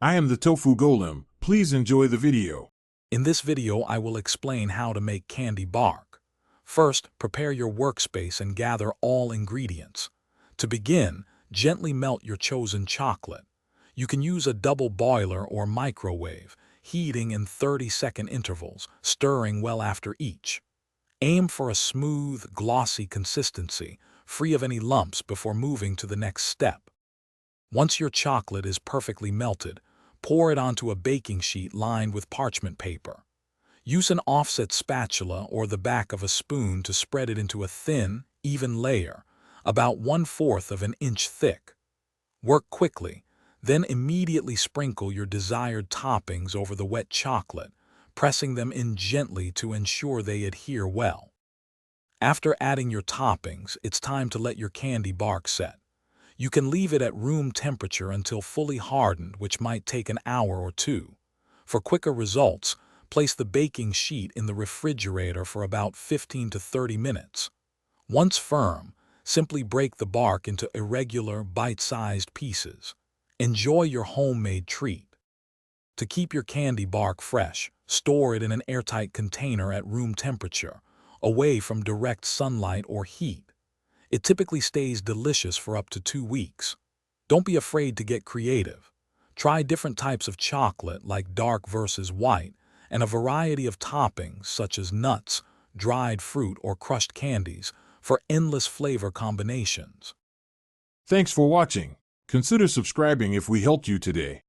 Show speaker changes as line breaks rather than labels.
I am the Tofu Golem. Please enjoy the video.
In this video, I will explain how to make candy bark. First, prepare your workspace and gather all ingredients. To begin, gently melt your chosen chocolate. You can use a double boiler or microwave, heating in 30-second intervals, stirring well after each. Aim for a smooth, glossy consistency, free of any lumps before moving to the next step. Once your chocolate is perfectly melted, pour it onto a baking sheet lined with parchment paper. Use an offset spatula or the back of a spoon to spread it into a thin, even layer, about 1/4 of an inch thick. Work quickly, then immediately sprinkle your desired toppings over the wet chocolate, pressing them in gently to ensure they adhere well. After adding your toppings, it's time to let your candy bark set. You can leave it at room temperature until fully hardened, which might take an hour or two. For quicker results, place the baking sheet in the refrigerator for about 15 to 30 minutes. Once firm, simply break the bark into irregular, bite-sized pieces. Enjoy your homemade treat. To keep your candy bark fresh, store it in an airtight container at room temperature, away from direct sunlight or heat. It typically stays delicious for up to 2 weeks. Don't be afraid to get creative. Try different types of chocolate like dark versus white, and a variety of toppings such as nuts, dried fruit, or crushed candies for endless flavor combinations.
Thanks for watching. Consider subscribing if we helped you today.